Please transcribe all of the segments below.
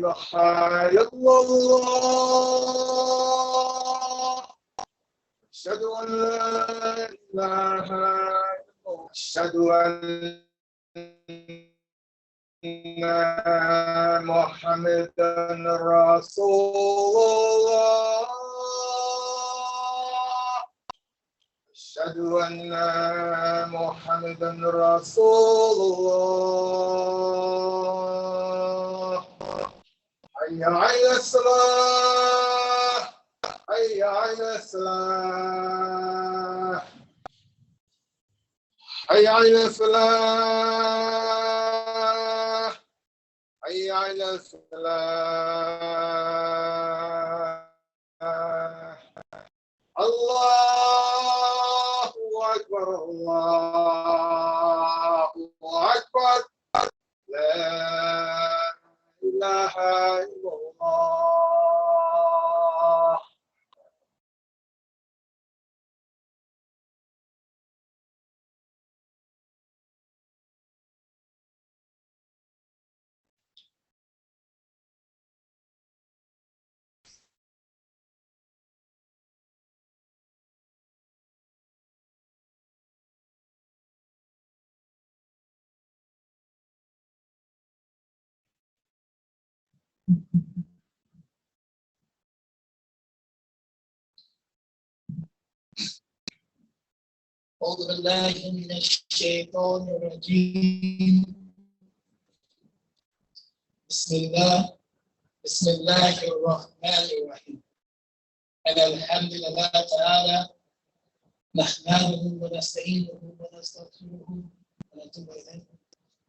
إله إلا الله أشهد أن لا إله إلا الله أشهد أن محمدا رسول الله أشهد أن محمدا رسول الله حي على الصلاة حي على الصلاة حي على الفلاح حي على الفلاح الله أكبر الله أكبر لا إله إلا الله. أعوذ بالله من الشيطان الرجيم. بسم الله الرحمن الرحيم. أن الحمد لله تعالى نحمده ونستعينه ونستغفره ونتوب إليه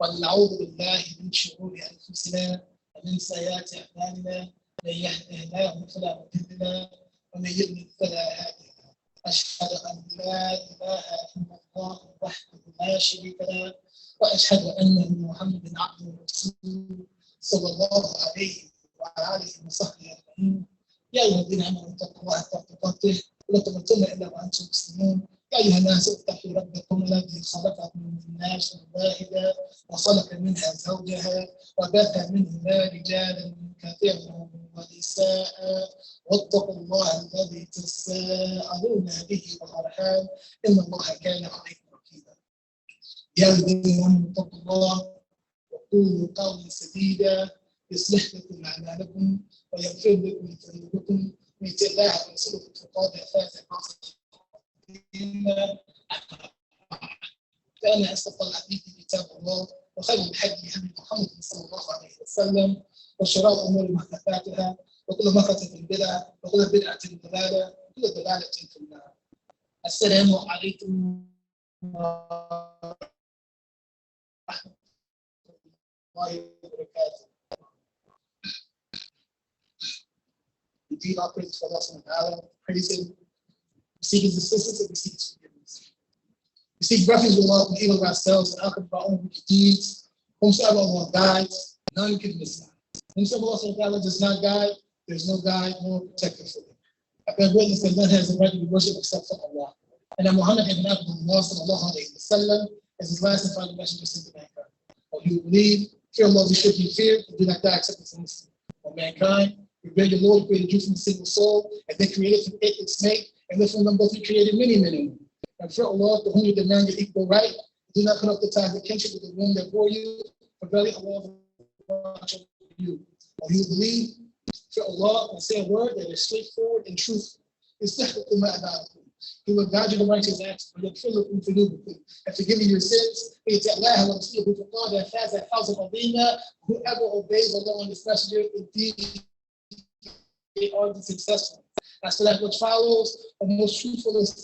ونعوذ بالله من شرور أنفسنا ومن سيئات أعمالنا. من يهده الله فلا مضل له ومن يضلل فلا هادي له. أشهد أن لا إله إلا الله وحده لا شريك له وأشهد أن محمدا عبده ورسوله صلى الله عليه وعلى آله وصحبه أجمعين. يا أيها الذين آمنوا اتقوا الله حق تقاته ولا تموتن إلا وأنتم مسلمون. يا أيها الناس اتقوا ربكم الذي خلقكم من نفس واحدة وخلق منها زوجها وبث منهما رجالا كثيرا ونساء واتقوا الله الذي تساءلون به والأرحام إن الله كان عليكم رقيبا. يا الذين آمنوا اتقوا الله وقولوا قولا سديدا يصلح لكم أعمالكم ويغفر لكم ذنوبكم من يطع الله ورسوله فقد فاز فوزا عظيما. كان أصدق الحديث كتاب الله وخير الهدي هدي محمد صلى الله عليه وسلم وشر الأمور محدثاتها وكل محدثة بدعة وكل بدعة ضلالة وكل ضلالة في النار. السلام عليكم ورحمة الله وبركاته. Indeed, our praise for Allah subhanahu wa ta'ala. Praise Him. We seek His assistance and we seek His forgiveness. We seek refuge with Allah from evil of ourselves and outcome of our own wicked deeds. Whomsoever Allah guides, none can misguide. Whomsoever Allah subhanahu wa ta'ala does not guide, there is no guide nor protector for them. I bear witness that none has the right to be worshipped except for Allah. And that Muhammad ibn Abdullah sallallahu alayhi wa sallam is his last and final messenger sent to mankind. O you who believe, fear Allah as you should be feared, and do not die except as a Muslim. O mankind, revere your Lord, created you from a single soul, and then created from it its mate, and then from them both He created many men and women. And fear Allah, to whom you demand your equal right, do not cut off the ties of kinship with the womb that bore you, for verily Allah will watch over you. O you who believe, fear Allah and say a word that is straightforward and truthful. He will guide you to righteous acts, and forgive you your sins. Whoever obeys Allah and His Messenger, indeed they are the successful. As for that which follows, the most truthful is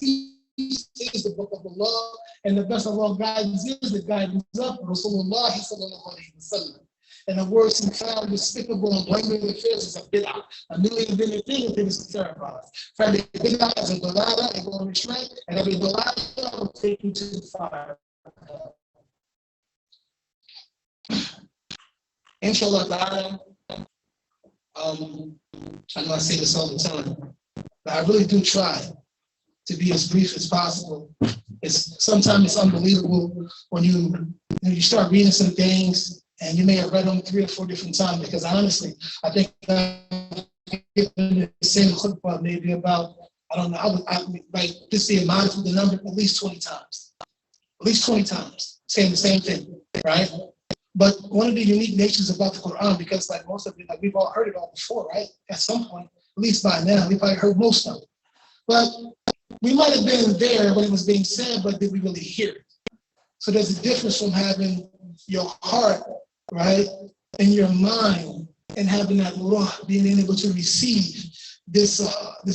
the book of Allah, and the best of all guidance is the guidance of Rasulullah sallallahu alayhi wa sallam. And the words he found despicable and blameworthy affairs is a bid'ah, a newly invented thing that is terrified. For every bid'ah is a dalala, it will restrain, and every dalala will take you to the fire. Inshallah ta'ala, I know I say this all the time, but I really do try to be as brief as possible. Sometimes it's unbelievable when you start reading some things And you may have read them 3 or 4 different times because honestly, I think the same khutbah maybe about, I don't know, I like this year, modest with the number at least 20 times. At least 20 times, saying the same thing, right? But one of the unique natures about the Quran, because like most of it, like we've all heard it all before, right? At some point, at least by now, we've probably heard most of it. But we might have been there when it was being said, but did we really hear it? So there's a difference from having your heart, right, and your mind, and having that ruh, being able to receive this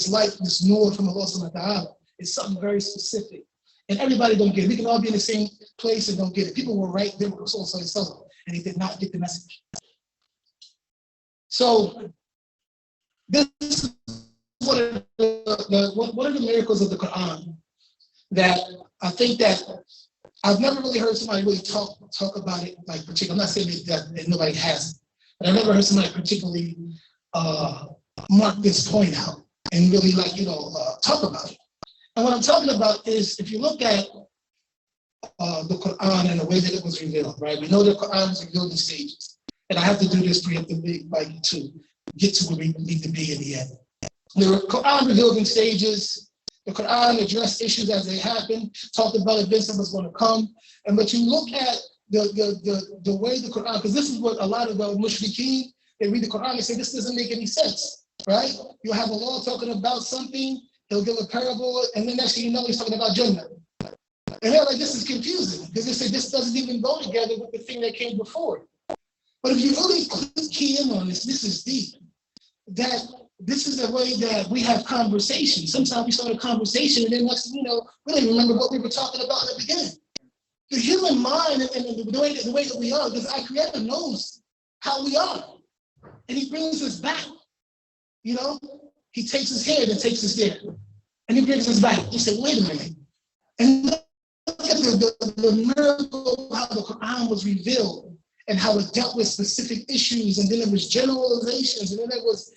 light, this nur from Allah subhanahu wa ta'ala. It's something very specific. And everybody don't get it. We can all be in the same place and don't get it. People were right there with Rasul sallallahu alaihi wasallam, and they did not get the message. So this is one of the miracles of the Quran that I think that I've never really heard somebody really talk about it like particularly. I'm not saying that nobody has it, but I've never heard somebody particularly mark this point out and really talk about it. And what I'm talking about is if you look at the Quran and the way that it was revealed, right? We know the Quran was revealed in stages. And I have to do this preemptively, like to get to where we need to be in the end. The Quran revealed in stages. The Quran addressed issues as they happened, talked about events that was going to come. And but you look at the way the Quran, because this is what a lot of the mushrikeen, they read the Quran and say, this doesn't make any sense, right? You have Allah talking about something, he'll give a parable, and then next thing you know, he's talking about Jannah. And they're like, this is confusing, because they say this doesn't even go together with the thing that came before. But if you really key in on this, this is deep. That this is the way that we have conversations. Sometimes we start a conversation, and then next thing you know, we don't even remember what we were talking about at the beginning. The human mind and the way that we are, because our Creator knows how we are. And he brings us back. You know, he takes us here and takes us there. And he brings us back. You say, wait a minute. And look at the miracle of how the Quran was revealed and how it dealt with specific issues. And then it was generalizations. And then there was,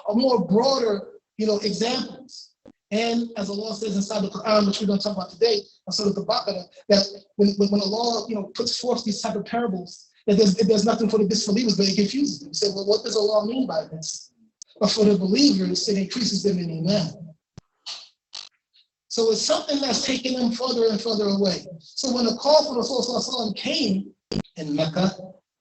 a more broader, examples. And as Allah says inside the Quran, which we're going to talk about today, Surah Al-Baqarah, that when Allah, puts forth these type of parables, that there's nothing for the disbelievers, but it confuses them. You say, well, what does Allah mean by this? But for the believers, it increases them in Iman. So it's something that's taking them further and further away. So when the call for Rasul came in Mecca,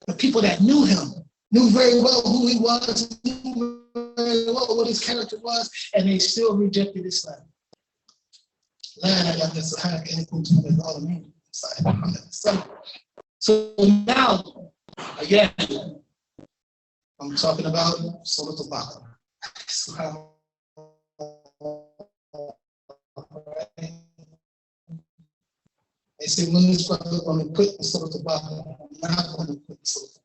the people that knew him knew very well who he was, knew very well what his character was, and they still rejected Islam. So now, again, I'm talking about Surah Al-Baqarah. They say, when this brother going to put the Surah Al-Baqarah, I'm not going to put the Surah Al-Baqarah.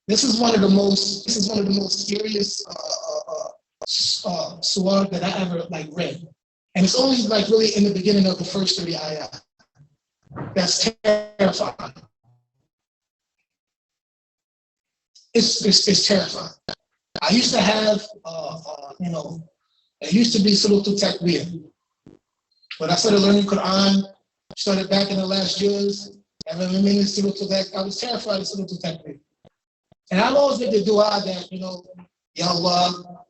This is one of the most serious surah that I ever read. And it's only really in the beginning of the first 30 ayat. That's terrifying. It's terrifying. I used to have, it used to be Surah Al-Takbir. When I started learning Quran, started back in the last years, and when I was terrified of Surah Al-Takbir. And I've always made the dua that, Ya Allah,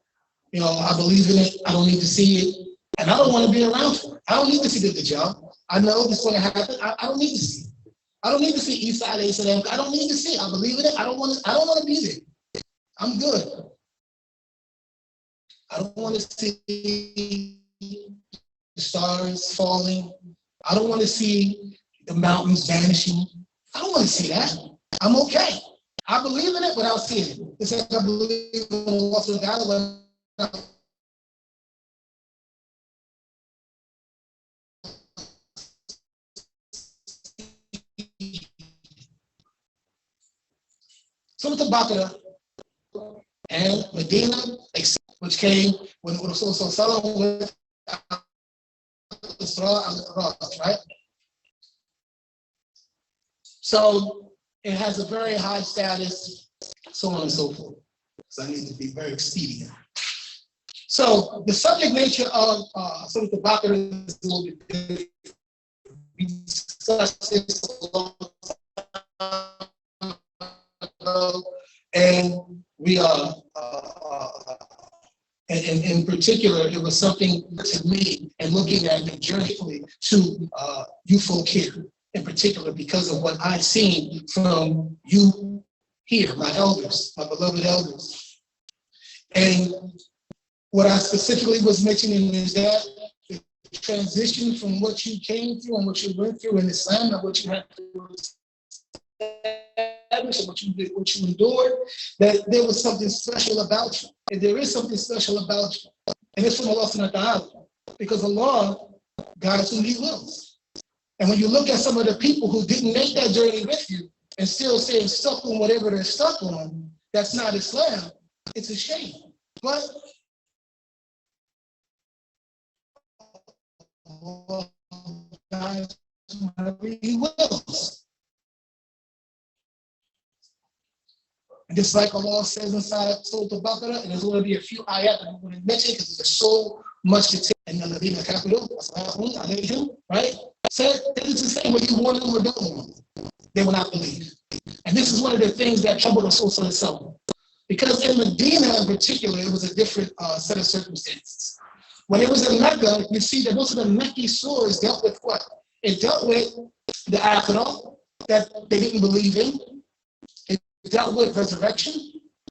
I believe in it, I don't need to see it, and I don't want to be around for it. I don't need to see the job. I know this is going to happen. I don't need to see it. I don't need to see Isa alayhi salam. I don't need to see it. I believe in it. I don't want to be there. I'm good. I don't want to see the stars falling. I don't want to see the mountains vanishing. I don't want to see that. I'm okay. I believe in it without seeing it. It's like I believe in Allah subhanahu wa ta'ala. Surah Al-Baqarah and Medina, which came when Rasul sallallahu with Isra al-Mi'raj, right? So it has a very high status, so on and so forth. So I need to be very expedient. So the subject nature of Surah Al-Baqarah is a little bit different. We discussed this a long time And in particular, it was something to me, and looking at it journeyfully to you folk here in particular, because of what I've seen from you here, my elders, my beloved elders. And what I specifically was mentioning is that the transition from what you came through and what you went through in Islam and what you had to establish and what you endured, that there was something special about you. And there is something special about you. And it's from Allah subhanahu wa ta'ala. Because Allah guides whom He wills. And when you look at some of the people who didn't make that journey with you and still staying stuck on whatever they're stuck on, that's not Islam. It's a shame. But Allah guides whomever He wills. And just like Allah says inside Surah Al-Baqarah, and there's going to be a few ayat that I'm going to mention because there's so much to take. And the Ladina Kafiru, right? Said that it's the same whether you want them or don't want them. They will not believe. And this is one of the things that troubled us also itself. Because in Medina in particular, it was a different set of circumstances. When it was in Mecca, you see that most of the Meccan surahs dealt with what? It dealt with the Akhirah that they didn't believe in. It dealt with resurrection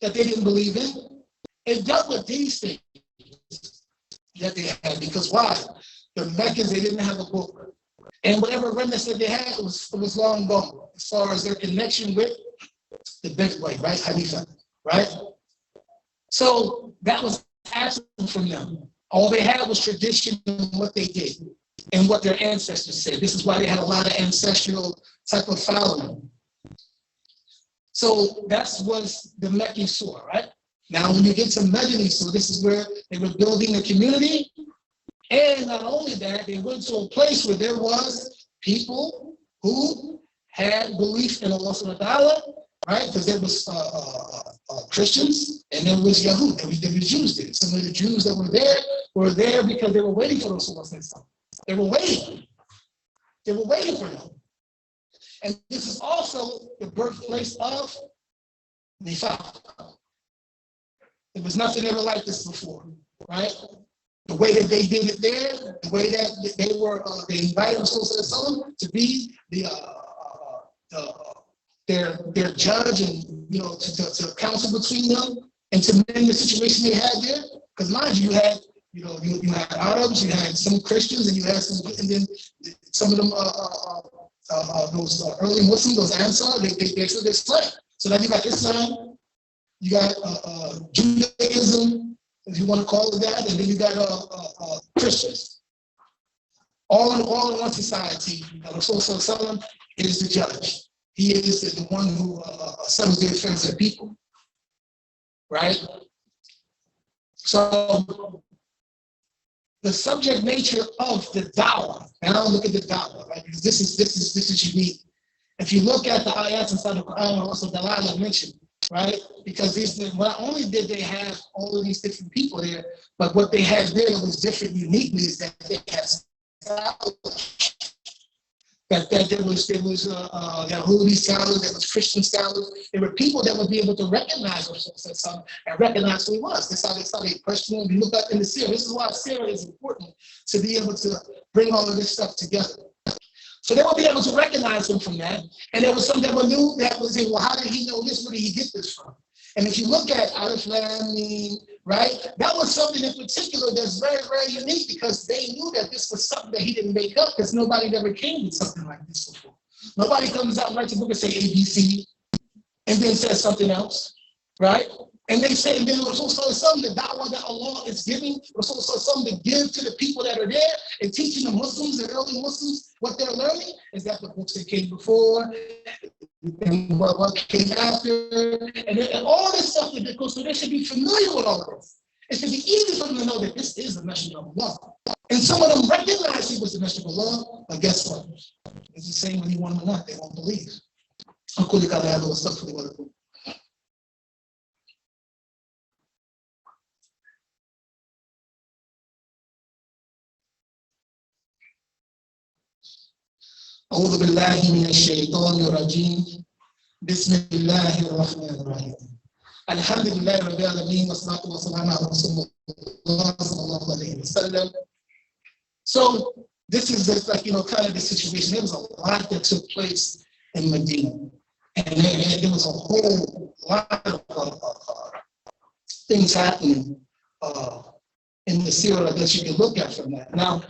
that they didn't believe in. It dealt with these things that they had. Because why? The Meccans, they didn't have a book. And whatever remnants that they had, it was long gone as far as their connection with the big way, right? Hanifa, right? So that was absent from them. All they had was tradition and what they did and what their ancestors said. This is why they had a lot of ancestral type of following. So that was the Meccan surah, right? Now, when you get to Medini surah, this is where they were building a community. And not only that, they went to a place where there was people who had belief in Allah subhanahu wa ta'ala, right? Because there was Christians and there was Yahud, there was Jews there. Some of the Jews that were there because they were waiting for Rasulullah. They were waiting. They were waiting for them. And this is also the birthplace of Nifaq. There was nothing ever like this before, right? The way that they did it there, the way that they invited Rasulullah to be their judge and to counsel between them and to mend the situation they had there. Because mind you, you had Arabs, you had some Christians, and you had then some of them those early Muslims, those Ansar, they took their slave. So now you got Islam, you got Judaism, if you want to call it that, and then you got Christians. All in one society, Rasulullah is the judge. He is the one who settles the affairs of the people, right? So the subject nature of the da'wah. Now look at the da'wah, right? Because this is unique. If you look at the ayats inside the Quran, also Dalal mentioned, right? Because not only did they have all of these different people there, but what they had there was different uniquely is that they had scholars. That there was Yahudi scholars, there was Christian scholars. There were people that would be able to recognize Rasulullah and recognize who he was. That's how they questioned him. You look up in the Sirah. This is why Sirah is important, to be able to bring all of this stuff together. So they would be able to recognize him from that. And there was some that were new that was saying, well, how did he know this? Where did he get this from? And if you look at Alif Lam Mim, right, that was something in particular that's very, very unique because they knew that this was something that he didn't make up because nobody ever came with something like this before. Nobody comes out and writes a book and say ABC and then says something else, right? And they say, and then Rasulullah, the da'wah that Allah is giving, Rasulullah to give to the people that are there and teaching the Muslims, the early Muslims, what they're learning is that the books that came before and what came after, and all this stuff, because so they should be familiar with all of this. It should be easy for them to know that this is the messenger of Allah. And some of them recognize he was the messenger of Allah, but guess what? It's the same whether you want them or not, they won't believe. أعوذ بالله من الشيطان الرجيم بسم الله الرحمن الرحيم Alhamdulillah Rabbil Alameen wa salatu wa salam ala Rasulullah sallallahu alayhi wa sallam. So this is just like, kind of the situation. There was a lot that took place in Medina. And there was a whole lot of things happening in the seerah that you can look at from that. Now,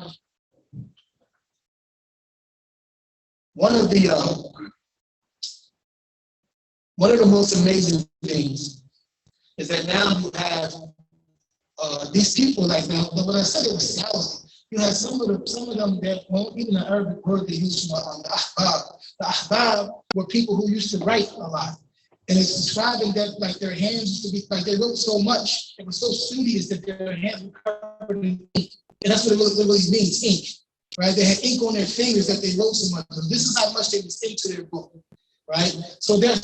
one of the most amazing things is that now you have these people, like now, when I said it was thousands, you have some of them that won't even the Arabic word they use for the ahbab. The ahbab were people who used to write a lot. And it's describing that like their hands used to be, like they wrote so much, it was so studious that their hands were covered in ink. And that's what it really means, ink. Right? They had ink on their fingers that they wrote so much. And this is how much they was into their book. Right? So them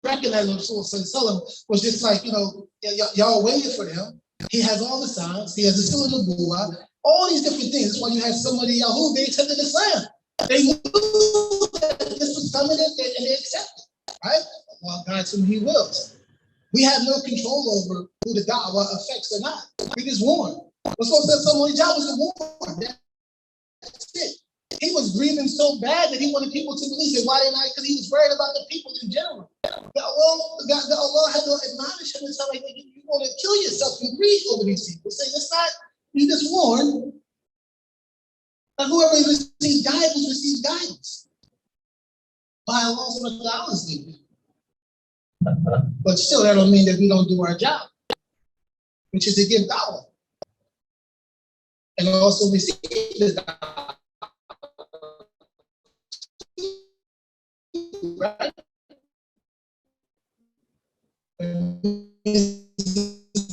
recognizing Rasulullah was just like, y'all waiting for them. He has all the signs. He has the seal of Nubuwah, all these different things. That's why you have somebody Yahoo, they accepted Islam. They knew that this was coming and they accepted. Right? Well, God to whom He wills. We have no control over who the da'wah affects or not. We just warn. We're supposed to have someone's job was to warn. That's it. He was grieving so bad that he wanted people to believe it. Why didn't I? Because he was worried about the people in general. Allah had to admonish him and tell him, you want to kill yourself and grieve over these people. Saying it's not, you just warn. And whoever receives guidance receives guidance by Allah subhanahu wa ta'ala's leading. But still, that don't mean that we don't do our job, which is to give da'wah. And also receive the da'wah. Right?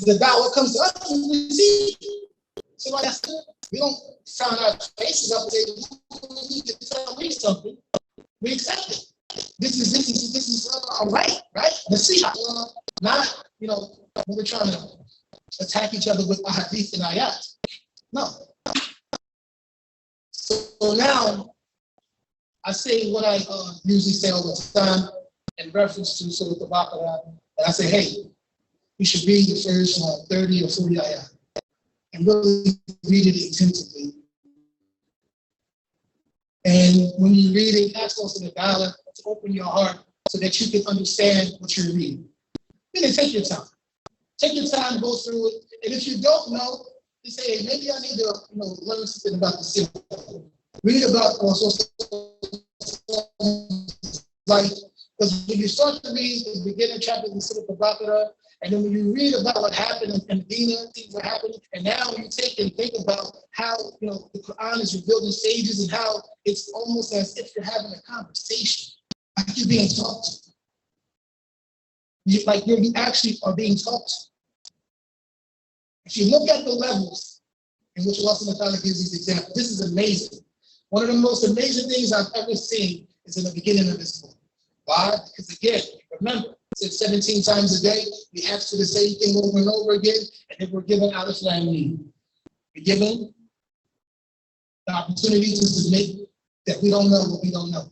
The da'wah comes to us, we receive it. So like I said, we don't sound our faces up and say, you can tell me something. We accept it. This is all right? Let's see. Not, we're trying to attack each other with ahadith and ayat. No. So now, I say what I usually say all the time in reference to Surah Al-Baqarah, and I say, hey, you should read the first 30 or 40 ayat and really read it attentively. And when you read it, ask also the dialogue to open your heart so that you can understand what you're reading. Then take your time. Take your time to go through it. And if you don't know, you say, hey, maybe I need to learn something about the Surah. Read about also life. Because when you start to read the beginning chapter of the Surah Al-Baqarah, and then when you read about what happened in Medina, things were happening, and now you take and think about how the Quran is revealed in stages and how it's almost as if you're having a conversation, like you're being talked to. Like you actually are being talked to. If you look at the levels in which Allah subhanahu wa ta'ala gives these examples, this is amazing. One of the most amazing things I've ever seen is in the beginning of this book. Why? Because again, remember, it's 17 times a day, we ask for the same thing over and over again, and then we're given Alif Lam Mim. We're given the opportunity to submit that we don't know what we don't know,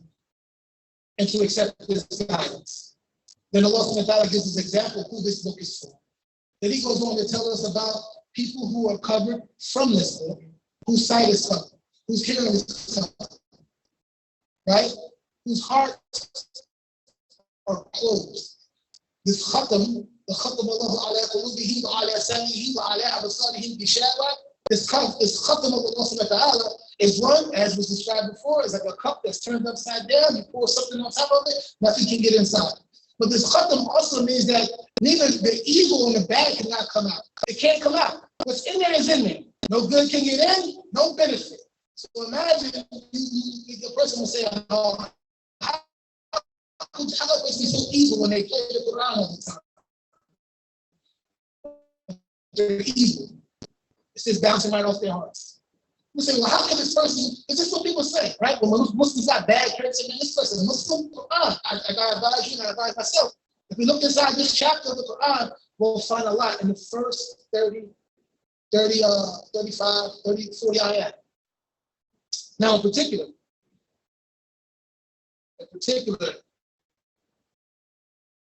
and to accept this guidance. Then Allah subhanahu wa ta'ala gives us an example of who this book is for. Then He goes on to tell us about people who are covered from this book, whose sight is covered, whose hearing is covered, right? Whose hearts are closed. This khatam, the khatam Allahu ala qulubihim wa ala samihim wa ala absarihim bishawa, this khatam of Allah subhanahu wa ta'ala is one, as was described before, is like a cup that's turned upside down. You pour something on top of it, nothing can get inside. But this khatam also means that neither the evil and the bad cannot come out. It can't come out. What's in there is in there. No good can get in, no benefit. So imagine the person will say, oh, how could they be so evil when they play the Quran all the time? They're evil. It's just bouncing right off their hearts. You say, well, how can this person, it's just what people say, right? When Muslims got bad character, and this person, Muslim Quran, I got to advise you and I advise myself. If we look inside this chapter of the Quran, we'll find a lot in the first 30, 35, 30, 40 ayat. Now, in particular,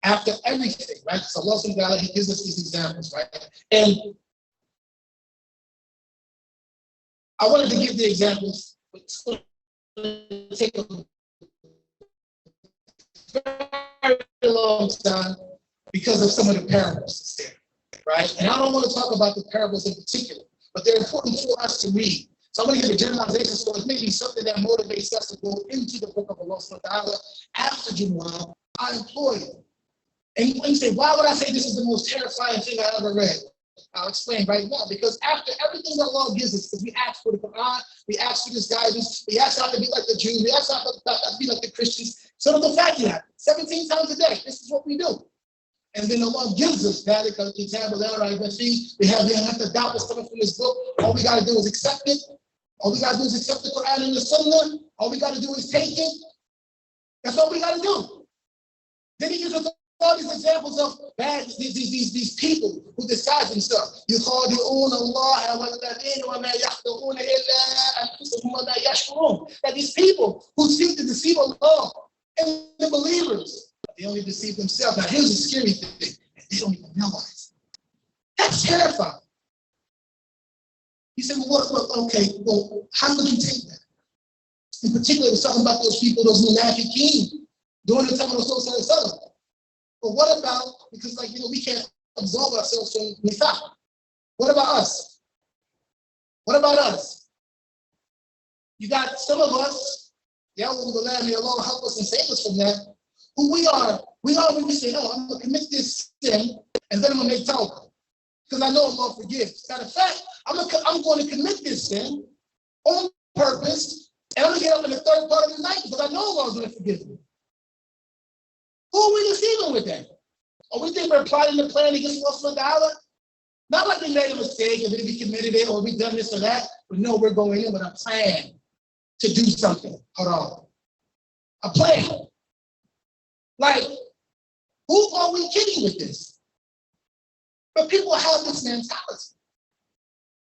after everything, right? So Allah subhanahu wa ta'ala, He gives us these examples, right? And I wanted to give the examples, but it's going to take a very long time because of some of the parables that's there, right? And I don't want to talk about the parables in particular, but they're important for us to read. So I'm going to give a generalization, so it's maybe something that motivates us to go into the book of Allah subhanahu wa ta'ala after Jumu'ah. I employ it. And you say, why would I say this is the most terrifying thing I ever read? I'll explain right now. Because after everything that Allah gives us, because we ask for the Quran, we ask for this guidance, we ask not to be like the Jews, we ask not to be like the Christians. So the fact that 17 times a day, this is what we do. And then Allah gives us that. We have to doubt what's coming from this book. All we got to do is accept it. All we got to do is accept the Quran and the Sunnah. All we got to do is take it. That's all we got to do. Then He gives us all these examples of bad, these people who disguise themselves. يُخَادِعُونَ اللَّهَ وَالَّذِينَ وَمَا يَخْدَعُونَ إِلَّا أَنفُسَهُمْ وَمَا يَشْعُرُونَ. That these people who seek to deceive Allah and the believers, they only deceive themselves. Now here's the scary thing, they don't even realize. That's terrifying. He said, well, okay, well, how could you take that? In particular, he was talking about those people, those munafiqeen, during the time of Rasul. But what about, because we can't absolve ourselves from nifaq. What about us? What about us? You got some of us, may Allah help us and save us from that, who we are when we say, I'm going to commit this sin, and then I'm going to make tawbah. Because I know Allah forgives. Matter of fact, I'm going to commit this sin on purpose, and I'm going to get up in the third part of the night because I know Allah is going to forgive me. Who are we deceiving with that? Or we think we're plotting the plan against Allah subhanahu wa ta'ala? Not like we made a mistake and then we committed it or we done this or that, but no, we're going in with a plan to do something. Hold on. A plan. Like, who are we kidding with this? But people have this mentality.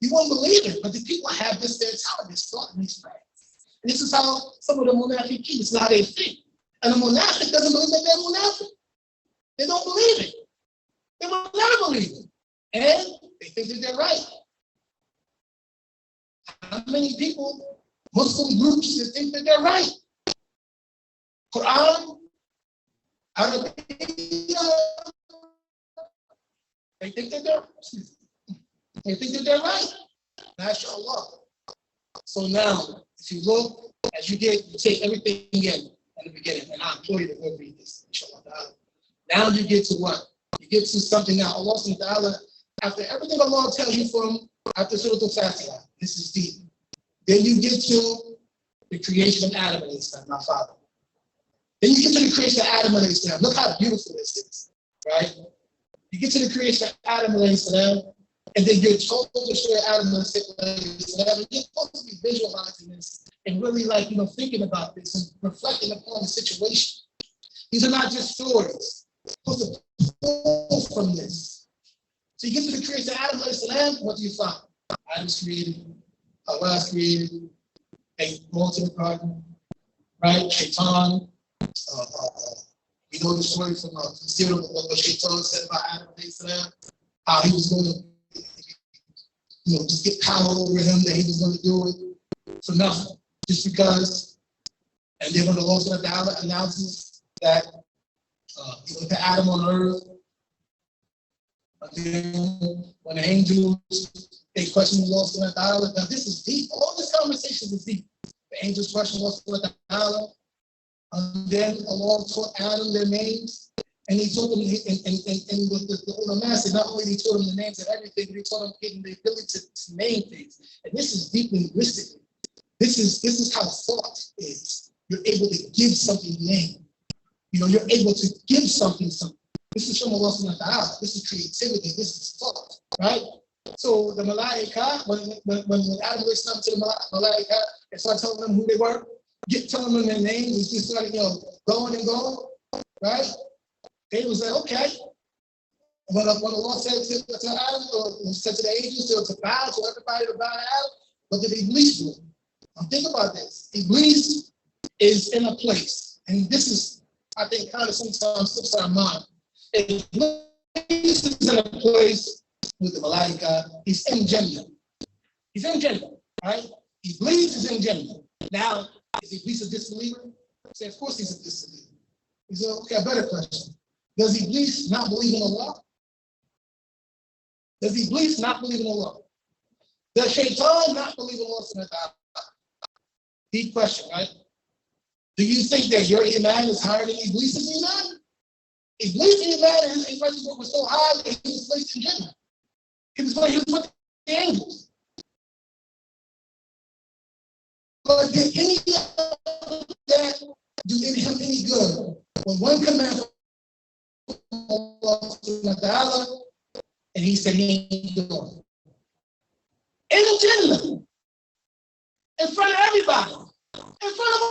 You won't believe it, but the people have this mentality, this thought and these plans. And this is how some of the munafiqeen, this is how they think. And the munafiq doesn't believe that they're munafiq. They don't believe it. They will never believe it. And they think that they're right. How many people, Muslim groups, that think that they're right? Quran, Arabic, they think that they're right. MashaAllah. So now, if you look, as you take everything in the beginning, and I implore you to go read this, inshallah. Now you get to what? You get to something now. Allah subhanahu wa ta'ala, after everything Allah tells you from after Surah Al-Fatiha, this is deep. Then you get to the creation of Adam alayhi salam, my father. Then you get to the creation of Adam alayhi salam. Look how beautiful this is, right? You get to the creation of Adam alayhi salam, and then you're told to share Adam alayhi salam, and you're supposed to be visualizing this and really thinking about this and reflecting upon the situation. These are not just stories. You're supposed to pull from this. So you get to the creation of Adam alayhi salam, what do you find? Adam's created, Allah's created, they go to the garden, right? Shaitan. You know the story from the series of what Shaitan said about Adam alayhi salam, how he was going to just get power over him, that he was going to do it for nothing, just because. And then when the Lord announces that he went to Adam on earth, and then when the angels, they question the Lord subhanahu wa ta'ala. Now this is deep. All this conversation is deep. The angels question the Lord subhanahu wa ta'ala. And then Allah taught Adam their names. And he told them, and the ulama said, not only he taught them the names of everything, but he taught them the ability to name things. And this is deep linguistically. This is how thought is. You're able to give something a name. You're able to give something. This is from Allah subhanahu wa ta'ala. This is creativity. This is thought, right? So the malaika, when Adam listened to the malaika and started telling them who they were, telling them their names, and just started, going and going, right? They was like, okay. When Allah said to Adam, or said to the angels to bow, to everybody to bow to Adam, what did Iblis do? Now think about this. Iblis is in a place, and this is, I think, kind of sometimes slips our mind. Iblis is in a place with the Malaika. He's in Jannah. He's in Jannah, right? Iblis is in Jannah. Now, is Iblis a disbeliever? I say, of course he's a disbeliever. He said, okay, a better question. Does Iblis not believe in Allah? Does Iblis not believe in Allah? Does Shaitan not believe in Allah? Deep question, right? Do you think that your iman is higher than Iblis' iman? Iblis' iman and his righteous work was so high that he was placed in Jannah. He was with the angels. But did any of that do him any good? When one command from Allah, and he said he ain't doing it. In Jannah, in front of everybody, in front of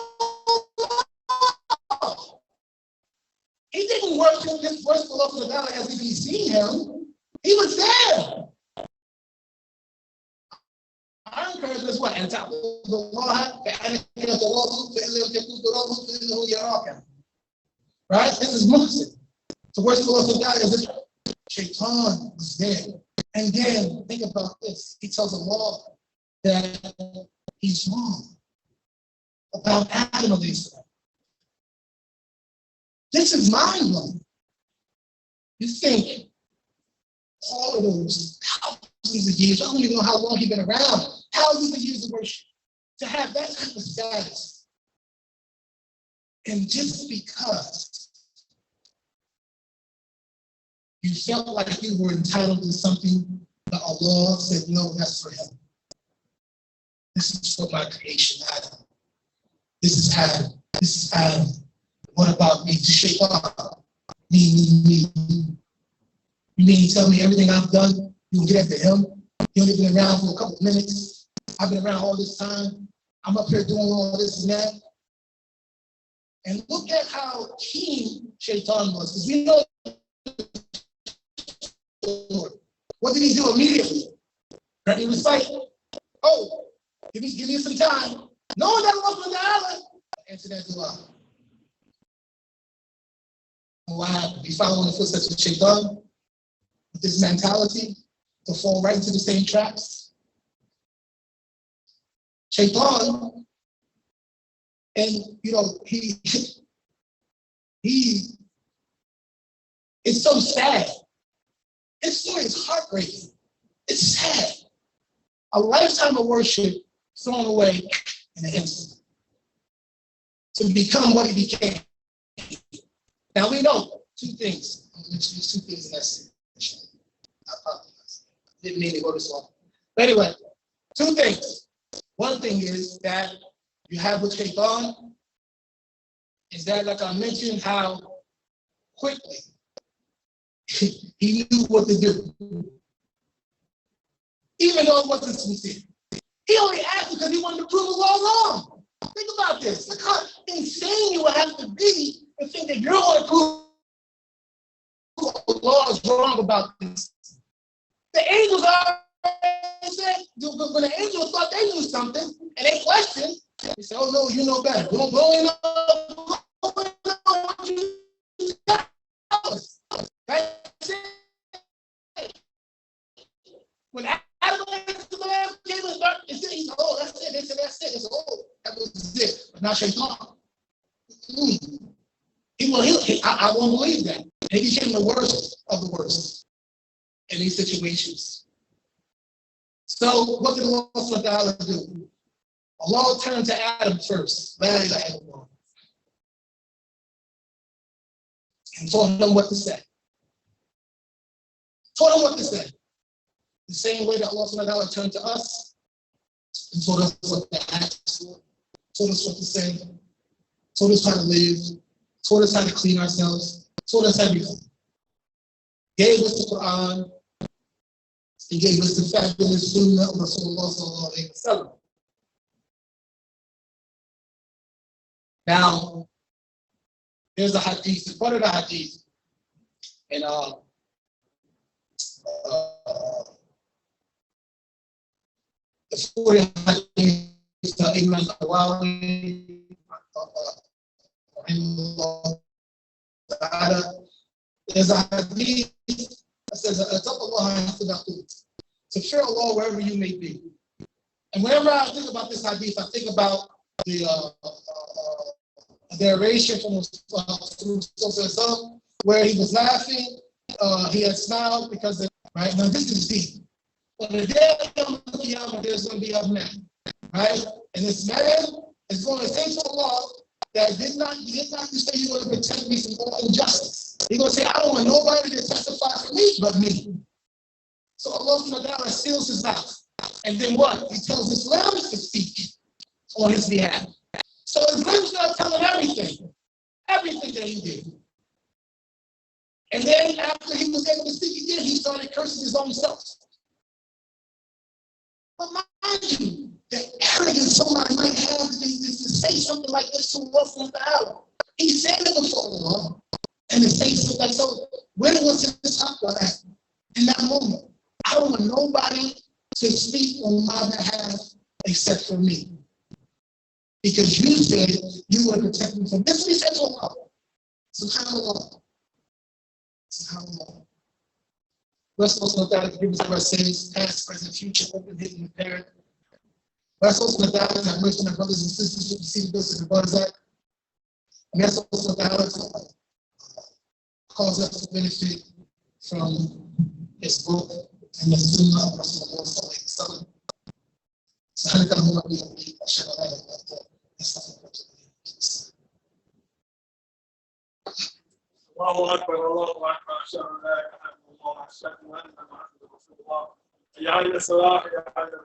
all. He didn't worship this worshipful of Allah as if he'd seen him. He was there. I encourage this way, and top of the law, right? This is Muslim. To worship Allah God as if Shaitan was there. And then think about this. He tells Allah that he's wrong about Adam of Israel. This is mind-blowing. You think all of those thousands of years, I don't even know how long he's been around, thousands of years of worship, to have that type of status. And just because you felt like you were entitled to something, but Allah said, no, that's for him. This is for my creation, Adam. This is Adam. This is Adam. What about me? To Shaitan. Me. You mean tell me everything I've done, you can get after him? He only been around for a couple of minutes. I've been around all this time. I'm up here doing all this and that. And look at how keen Shaitan was. Because we know what did he do immediately? He was like, oh, give me some time. No one that was on the island. Answer that dua. What happened? He followed in the footsteps of Shaitan with this mentality to fall right into the same traps. Shaitan, and he it's so sad. This story is heartbreaking. It's sad. A lifetime of worship thrown away in an instant to become what he became. Now we know two things. I'm going to mention these two things in that section. I apologize. Didn't mean to go this long. But anyway, two things. One thing is that you have with Shaitan is that, like I mentioned, how quickly he knew what to do. Even though it wasn't sincere. He only asked because he wanted to prove it all wrong. Think about this. Look how insane you would have to be to think that you're going to prove the law is wrong about this. The angels already said, when the angels thought they knew something and they questioned, they said, oh no, you know better. We don't know what you tell us. That's it. When Adam went to the lamb, gave us dark, he said, oh, that's it. They said, that's it. They said, oh, that was it. But not Shaitan. I won't believe that. And he became the worst of the worst in these situations. So what did Allah do? Allah turned to Adam first. La ilaha illallah. And told him what to say. Told him what to say. The same way that Allah turned to us and told us what to ask for, told us what to say, told us how to live, told us how to clean ourselves, told us everything. Gave us the Quran, he gave us the fabulous sunnah of Rasulullah sallallahu alayhi wa sallam. Now, there's a hadith, part of the hadith, and the 40 hadith, Imam Anwar, There's a hadith that says, to fear Allah wherever you may be. And whenever I think about this hadith, I think about the narration from where he was laughing, he had smiled because, right? Now this is deep. On the day of Qiyamah, there's going to be a man, right? And this man is going to say to Allah that did not you say you want to protect me from all injustice. He's going to say, I don't want nobody to testify for me but me. So Allah subhanahu wa ta'ala seals his mouth. And then what? He tells his limbs to speak on his behalf. So his limbs start telling everything that he did. And then after he was able to speak again, he started cursing his own self. But mind you, the arrogance somebody might have to say something like this to Allah subhanahu wa ta'ala. He said it before Allah, and to say something like, so where was his taqwa at in that moment? I don't want nobody to speak on my behalf except for me. Because you said you would protect me from this. He said to Allah. SubhanAllah. SubhanAllah. Let's also that to give us our sins, past, present, future, open, hidden, and apparent. Let's also that to have mercy on our brothers and sisters who receive this and the that. And that's also that to cause us to benefit from his book and the sunnah of Rasulullah sallallahu alaihi wasallam. سبحانك اللهم وبحمدك أشهد أن لا إله إلا أنت أستغفرك وأتوب إليك. الله أكبر الله أكبر أشهد أن لا إله إلا الله أشهد أن محمدا رسول الله. حي على الصلاة حي على